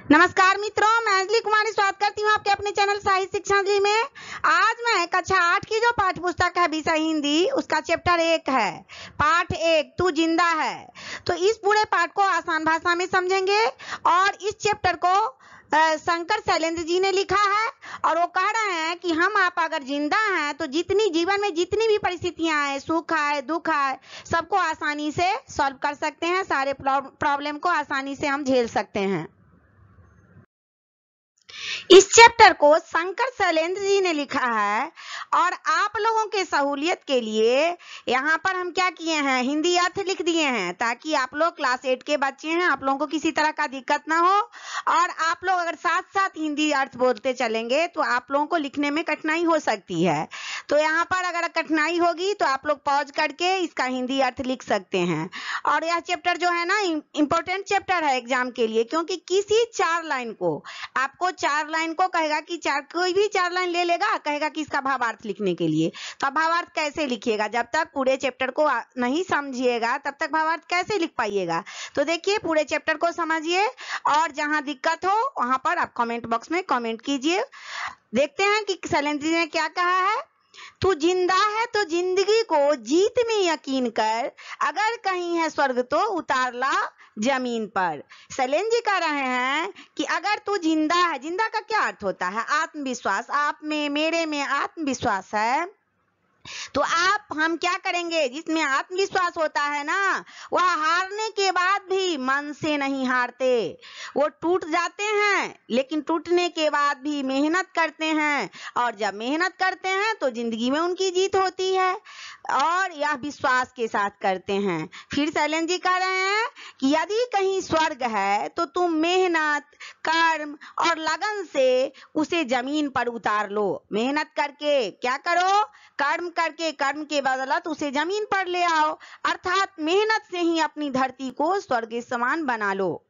नमस्कार मित्रों, मैं अंजलि कुमारी स्वागत करती हूँ आपके अपने चैनल साहित्य शिक्षांजलि में। आज मैं कक्षा 8 की जो पाठ्य पुस्तक है विषय हिंदी, उसका चैप्टर 1 है, पाठ 1 तू जिंदा है। तो इस पूरे पाठ को आसान भाषा में समझेंगे और इस चैप्टर को शंकर शैलेंद्र जी ने लिखा है और वो कह रहे हैं कि हम आप अगर जिंदा हैं तो जितनी जीवन में जितनी भी परिस्थितियां आए, सुख आए, दुख आए, सबको आसानी से सॉल्व कर सकते हैं, सारे प्रॉब्लम को आसानी से हम झेल सकते हैं। इस चैप्टर को शंकर शैलेंद्र जी ने लिखा है और आप लोगों के सहूलियत के लिए यहाँ पर हम क्या किए हैं, हिंदी अर्थ लिख दिए हैं ताकि आप लोग क्लास 8 के बच्चे हैं, आप लोगों को किसी तरह का दिक्कत ना हो। और आप लोग अगर साथ साथ हिंदी अर्थ बोलते चलेंगे तो आप लोगों को लिखने में कठिनाई हो सकती है। तो यहाँ पर अगर कठिनाई होगी तो आप लोग पॉज करके इसका हिंदी अर्थ लिख सकते हैं। और यह चैप्टर जो है ना, इम्पोर्टेंट चैप्टर है एग्जाम के लिए, क्योंकि किसी 4 लाइन को आपको 4 लाइन को कहेगा कि कोई भी 4 लाइन ले लेगा, कहेगा कि इसका भावार्थ लिखने के लिए। तो भावार्थ कैसे लिखिएगा? जब तक पूरे चैप्टर को नहीं समझिएगा तब तक भावार्थ कैसे लिख पाइएगा? तो देखिए, पूरे चैप्टर को समझिए और जहां दिक्कत हो वहां पर आप कमेंट बॉक्स में कमेंट कीजिए। देखते हैं कि शैलेंद्र जी ने क्या कहा है। तू जिंदा है तो जिंदगी को जीत में यकीन कर, अगर कहीं है स्वर्ग तो उतार ला जमीन पर। शैलेंद्र जी कह रहे हैं कि अगर तू जिंदा है, जिंदा का क्या अर्थ होता है? आत्मविश्वास। आप में, मेरे में आत्मविश्वास है तो हम क्या करेंगे? जिसमें आत्मविश्वास होता है ना, वह हारने के बाद भी मन से नहीं हारते। वो टूट जाते हैं लेकिन टूटने के बाद भी मेहनत करते हैं और जब मेहनत करते हैं तो जिंदगी में उनकी जीत होती है और यह विश्वास के साथ करते हैं। फिर शैलेंद्र जी कह रहे हैं कि यदि कहीं स्वर्ग है तो तुम मेहनत, कर्म और लगन से उसे जमीन पर उतार लो। मेहनत करके क्या करो? कर्म करके, कर्म के बदौलत उसे जमीन पर ले आओ, अर्थात मेहनत से ही अपनी धरती को स्वर्ग के समान बना लो।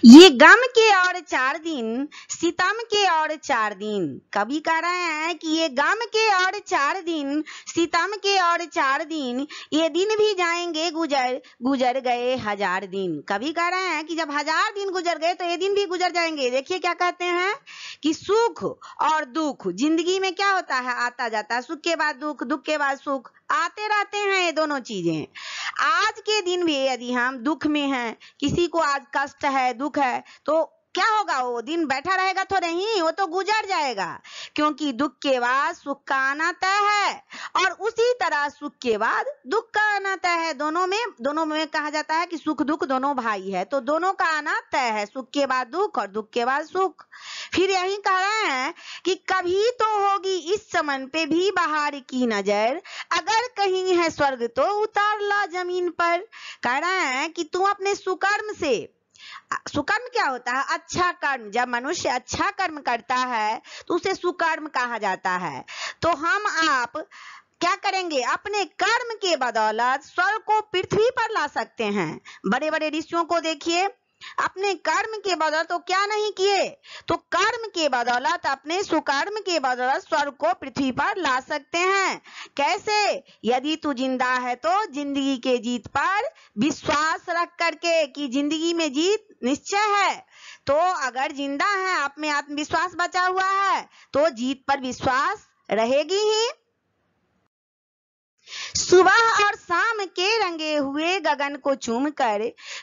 ये गम के और 4 दिन, सितम के और 4 दिन। कवि कह रहे हैं कि ये गम के और 4 दिन, सितम के और 4 दिन, ये दिन भी जाएंगे गुजर, गुजर गए 1000 दिन। कवि कह रहे हैं कि जब 1000 दिन गुजर गए तो ये दिन भी गुजर जाएंगे। देखिए क्या कहते हैं कि सुख और दुख जिंदगी में क्या होता है? आता जाता है। सुख के बाद दुख, दुख के बाद सुख, आते रहते हैं ये दोनों चीजें। आज के दिन भी यदि हम दुख में हैं, किसी को आज कष्ट है, दुख है, तो क्या होगा? वो दिन बैठा रहेगा तो नहीं, वो तो गुजर जाएगा, क्योंकि दुख के बाद सुख का आना तय है और उसी तरह सुख के बाद दुख का आना तय है। दोनों में कहा जाता है कि सुख दुख दोनों भाई है, तो दोनों का आना तय है, सुख के बाद दुख और दुख के बाद सुख। फिर यही कह रहे हैं कि कभी तो होगी इस चमन पे भी बहार की नजर, अगर कहीं है स्वर्ग तो उतार ला जमीन पर। कह रहे हैं कि तू अपने सुकर्म से, सुकर्म क्या होता है? अच्छा कर्म। जब मनुष्य अच्छा कर्म करता है तो उसे सुकर्म कहा जाता है। तो हम आप क्या करेंगे? अपने कर्म के बदौलत स्वर्ग को पृथ्वी पर ला सकते हैं। बड़े बड़े ऋषियों को देखिए, अपने कर्म के बदौलत तो क्या नहीं किए, तो कर्म के बदौलत, अपने सुकर्म के बदौलत स्वर्ग को पृथ्वी पर ला सकते हैं। कैसे? यदि तू जिंदा है तो जिंदगी के जीत पर विश्वास रख करके कि जिंदगी में जीत निश्चय है। तो अगर जिंदा है, आप में आत्मविश्वास बचा हुआ है तो जीत पर विश्वास रहेगी ही। सुबह और शाम के रंगे हुए गगन को चूम कर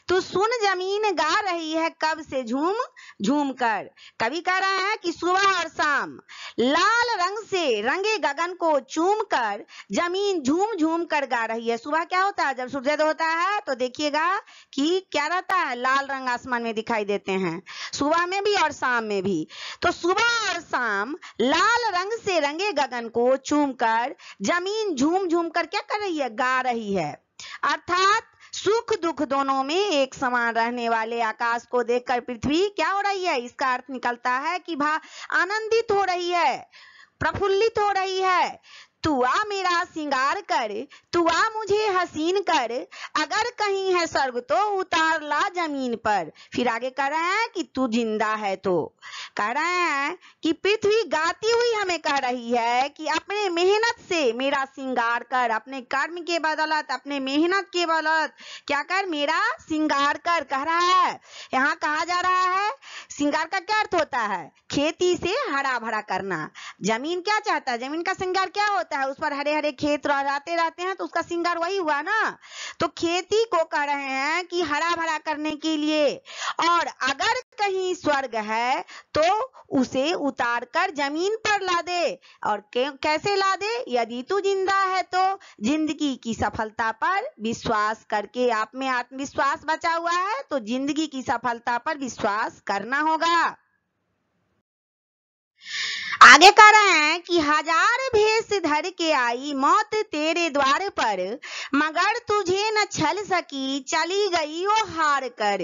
तू सुन जमीन गा रही है कब से झूम झूम कर। कवि कह रहा है कि सुबह और शाम लाल रंग से रंगे गगन को चूम कर जमीन झूम झूम कर गा रही है। सुबह क्या होता है? जब सूर्योदय होता है तो देखिएगा कि क्या रहता है? लाल रंग आसमान में दिखाई देते हैं, सुबह में भी और शाम में भी। तो सुबह और शाम लाल रंग से रंगे गगन को चूम कर जमीन झूम झूम कर क्या कर रही है? गा रही है। अर्थात सुख दुख दोनों में एक समान रहने वाले आकाश को देखकर पृथ्वी क्या हो रही है? इसका अर्थ निकलता है कि आनंदित हो रही है, प्रफुल्लित हो रही है। तू आ मेरा सिंगार कर, तू आ मुझे हसीन कर, अगर कहीं है स्वर्ग तो उतार ला जमीन पर। फिर आगे कह रहे हैं कि तू जिंदा है तो, कह रहे हैं कि पृथ्वी गाती हुई हमें कह रही है कि अपने मेहनत से मेरा सिंगार कर, अपने कर्म के बदौलत, अपने मेहनत के बदौलत क्या कर, मेरा सिंगार कर, कह रहा है। यहाँ कहा जा रहा है सिंगार का क्या अर्थ होता है, खेती से हरा भरा करना। जमीन क्या चाहता है, जमीन का सिंगार क्या होता है, उस पर हरे हरे खेत रहते रहते हैं तो उसका सिंगार वही हुआ ना। तो खेती को कह रहे हैं कि हरा भरा करने के लिए, और अगर कहीं स्वर्ग है तो उसे उतार कर जमीन पर ला दे। और कैसे ला दे, यदि तू जिंदा है तो जिंदगी की सफलता पर विश्वास करके, आप में आत्मविश्वास बचा हुआ है तो जिंदगी की सफलता पर विश्वास करना होगा। आगे कह रहे हैं कि हजार भेष धर के आई मौत तेरे द्वार पर, मगर तुझे न छल सकी चली गई वो हार कर।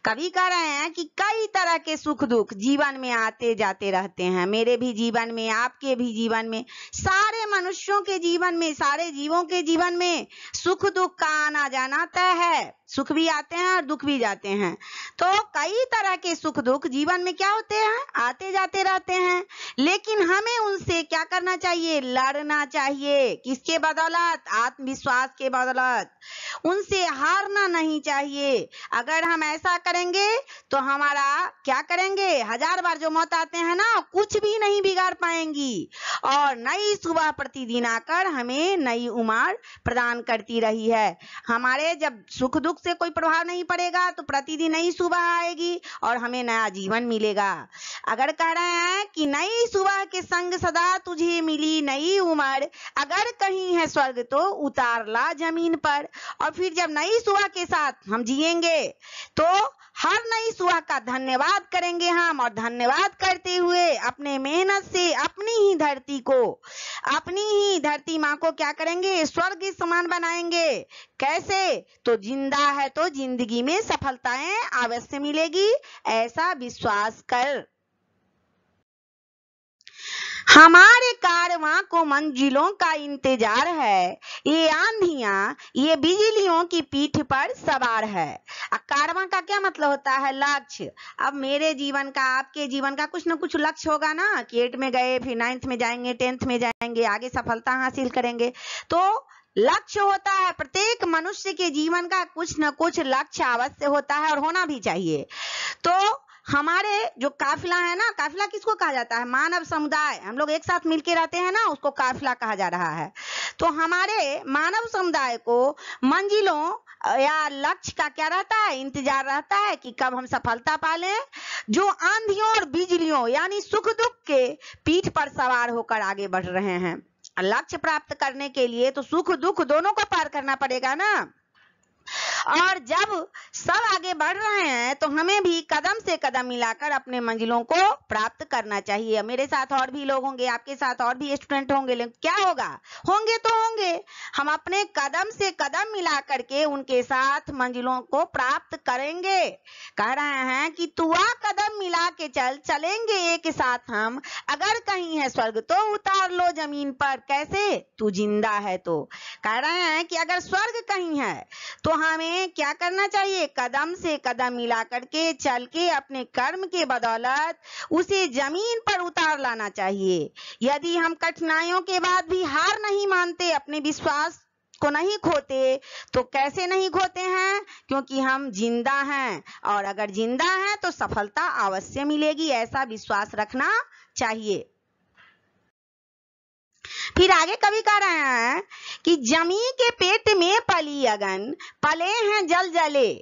कवि कह रहे हैं कि कई तरह के सुख दुख जीवन में आते जाते रहते हैं, मेरे भी जीवन में, आपके भी जीवन में, सारे मनुष्यों के जीवन में, सारे जीवों के जीवन में सुख दुख का आना जाना तय है। सुख भी आते हैं और दुख भी जाते हैं। तो कई तरह के सुख दुख जीवन में क्या होते हैं, आते जाते रहते हैं, लेकिन हमें उनसे क्या करना चाहिए, लड़ना चाहिए। किसके बदौलत, आत्मविश्वास के बदौलत। उनसे हारना नहीं चाहिए। अगर हम ऐसा करेंगे तो हमारा क्या करेंगे, हजार बार जो मौत आते हैं ना, कुछ भी नहीं बिगाड़ पाएंगी, और नई सुबह प्रतिदिन आकर हमें नई उम्र प्रदान करती रही है। हमारे जब सुख दुख से कोई प्रभाव नहीं पड़ेगा तो प्रतिदिन नई सुबह आएगी और हमें नया जीवन मिलेगा। अगर कह रहे हैं कि नई सुबह के संग सदा तुझे मिली नई उम्र, अगर कहीं है स्वर्ग तो उतार ला जमीन पर। और फिर जब नई सुबह के साथ हम जिएंगे तो हर नई सुबह का धन्यवाद करेंगे हम, और धन्यवाद करते हुए अपने मेहनत से अपनी ही धरती को, अपनी ही धरती माँ को क्या करेंगे, स्वर्ग के समान बनाएंगे। कैसे, तो जिंदा है तो जिंदगी में सफलताएं अवश्य मिलेगी, ऐसा विश्वास कर। हमारे कारवां को मंजिलों का इंतजार है, ये आंधियां ये बिजलियों की पीठ पर सवार है। कारवां का क्या मतलब होता है, लक्ष्य। अब मेरे जीवन का, आपके जीवन का कुछ ना कुछ लक्ष्य होगा ना, कि 8 में गए, फिर 9th में जाएंगे, 10th में जाएंगे, आगे सफलता हासिल करेंगे। तो लक्ष्य होता है, प्रत्येक मनुष्य के जीवन का कुछ न कुछ लक्ष्य अवश्य होता है और होना भी चाहिए। तो हमारे जो काफिला है ना, काफिला किसको कहा जाता है, मानव समुदाय, हम लोग एक साथ मिलके रहते हैं ना, उसको काफिला कहा जा रहा है। तो हमारे मानव समुदाय को मंजिलों या लक्ष्य का क्या रहता है, इंतजार रहता है कि कब हम सफलता पा लें। जो आंधियों और बिजलियों यानी सुख दुख के पीठ पर सवार होकर आगे बढ़ रहे हैं, लक्ष्य प्राप्त करने के लिए तो सुख दुख दोनों को पार करना पड़ेगा ना। और जब सब आगे बढ़ रहे हैं तो हमें भी कदम से कदम मिलाकर अपने मंजिलों को प्राप्त करना चाहिए। मेरे साथ और भी लोग होंगे, आपके साथ और भी स्टूडेंट होंगे, लेकिन क्या होगा, होंगे तो होंगे, हम अपने कदम से कदम मिला करके उनके साथ मंजिलों को प्राप्त करेंगे। कह रहे हैं कि तू आ कदम मिला के चल, चलेंगे एक साथ हम, अगर कहीं है स्वर्ग तो उतार लो जमीन पर। कैसे, तू जिंदा है तो। कह रहे हैं कि अगर स्वर्ग कहीं है तो हमें क्या करना चाहिए, कदम से कदम मिला करके चल के अपने कर्म के बदौलत उसे जमीन पर उतार लाना चाहिए। यदि हम कठिनाइयों के बाद भी हार नहीं मानते, अपने विश्वास को नहीं खोते, तो कैसे नहीं खोते हैं, क्योंकि हम जिंदा हैं, और अगर जिंदा हैं तो सफलता अवश्य मिलेगी, ऐसा विश्वास रखना चाहिए। फिर आगे कवि कह रहे हैं कि जमी के पेट में पली अगन, पले हैं जल जले,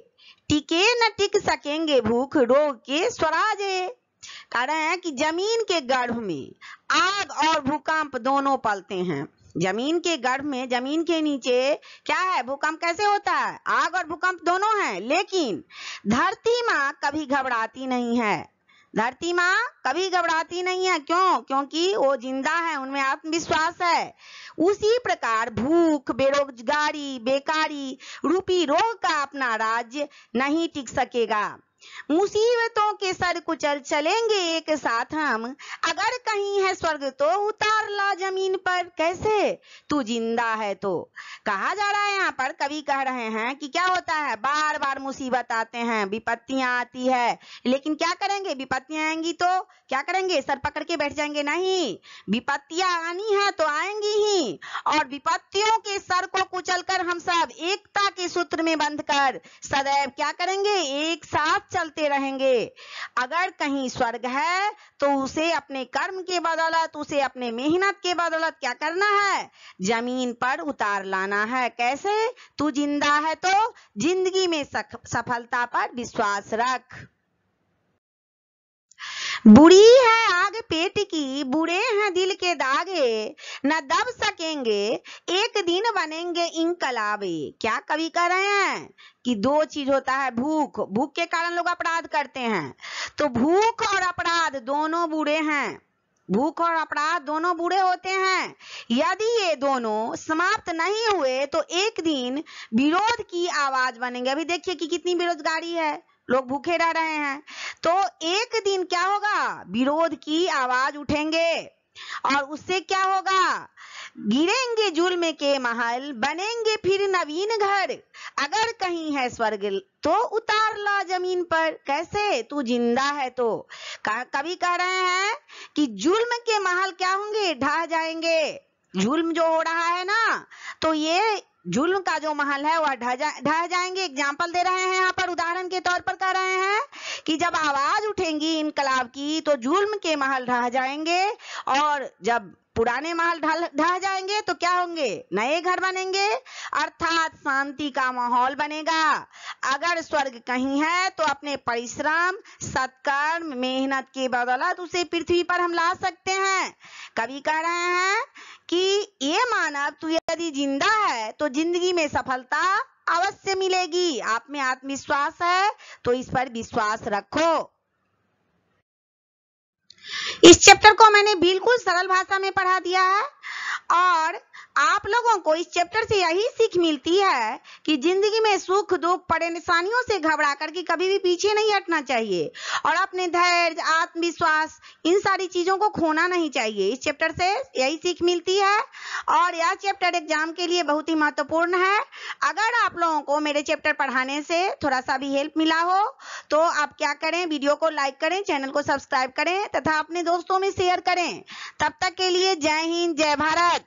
टिके न टिक सकेंगे भूख रोग के स्वराजे। कह रहे हैं कि जमीन के गर्भ में आग और भूकंप दोनों पलते हैं। जमीन के गर्भ में, जमीन के नीचे क्या है, भूकंप कैसे होता है, आग और भूकंप दोनों हैं, लेकिन धरती माँ कभी घबराती नहीं है। धरती माँ कभी घबराती नहीं है, क्यों, क्योंकि वो जिंदा है, उनमें आत्मविश्वास है। उसी प्रकार भूख, बेरोजगारी, बेकारी रूपी रोग का अपना राज्य नहीं टिक सकेगा। मुसीबतों के सर कुचल चलेंगे एक साथ हम, अगर कहीं है स्वर्ग तो उतार ला जमीन पर। कैसे? तू जिंदा है तो। कहा जा रहा है यहाँ पर, कवि कह रहे हैं कि क्या होता है, बार बार मुसीबत आते हैं, विपत्तियां आती है, लेकिन क्या करेंगे, विपत्तियां आएंगी तो क्या करेंगे, सर पकड़ के बैठ जाएंगे? नहीं, विपत्तियां आनी है तो आएंगी ही, और विपत्तियों के सर को कुचलकर हम सब एकता के सूत्र में बंधकर सदैव क्या करेंगे, एक साथ चलते रहेंगे। अगर कहीं स्वर्ग है तो उसे अपने कर्म के बदौलत, उसे अपने मेहनत के बदौलत क्या करना है, जमीन पर उतार लाना है। कैसे? तू जिंदा है तो जिंदगी में सफलता पर विश्वास रख। बुरी है आग पेट की, बुरे हैं दिल के दागे, न दब सकेंगे एक दिन बनेंगे इनकलाबे। क्या कवि कह रहे हैं कि दो चीज होता है, भूख, भूख के कारण लोग अपराध करते हैं, तो भूख और अपराध दोनों बुरे हैं, भूख और अपराध दोनों बुरे होते हैं। यदि ये दोनों समाप्त नहीं हुए तो एक दिन विरोध की आवाज बनेंगे। अभी देखिए कि कितनी बेरोजगारी है, लोग भूखे रह रहे हैं, तो एक दिन क्या होगा, विरोध की आवाज उठेंगे, और उससे क्या होगा, गिरेंगे जुल्म के महल, बनेंगे फिर नवीन घर। अगर कहीं है स्वर्ग तो उतार ला जमीन पर। कैसे? तू जिंदा है तो। कवि कह रहे हैं कि जुल्म के महल क्या होंगे, ढह जाएंगे। जुल्म जो हो रहा है ना, तो ये जुल्म का जो महल है वह ढह जाएंगे। एग्जाम्पल दे रहे हैं यहाँ पर, उदाहरण के तौर पर कह रहे हैं कि जब आवाज उठेंगी इनकलाब की तो जुल्म के महल ढह जाएंगे, और जब पुराने महल ढह जाएंगे तो क्या होंगे, नए घर बनेंगे, अर्थात शांति का माहौल बनेगा। अगर स्वर्ग कहीं है तो अपने परिश्रम, सत्कर्म, मेहनत के बदौलत उसे पृथ्वी पर हम ला सकते हैं। कवि कह रहे हैं कि ये मानव, तू यदि जिंदा है तो जिंदगी में सफलता अवश्य मिलेगी। आप में आत्मविश्वास है तो इस पर विश्वास रखो। इस चैप्टर को मैंने बिल्कुल सरल भाषा में पढ़ा दिया है, और आप लोगों को इस चैप्टर से यही सीख मिलती है कि जिंदगी में सुख दुख परेशानियों से घबरा करके कभी भी पीछे नहीं हटना चाहिए, और अपने धैर्य, आत्मविश्वास, इन सारी चीजों को खोना नहीं चाहिए। इस चैप्टर से यही सीख मिलती है, और यह चैप्टर एग्जाम के लिए बहुत ही महत्वपूर्ण है। अगर आप लोगों को मेरे चैप्टर पढ़ाने से थोड़ा सा भी हेल्प मिला हो तो आप क्या करें, वीडियो को लाइक करें, चैनल को सब्सक्राइब करें तथा अपने दोस्तों में शेयर करें। तब तक के लिए जय हिंद, जय भारत।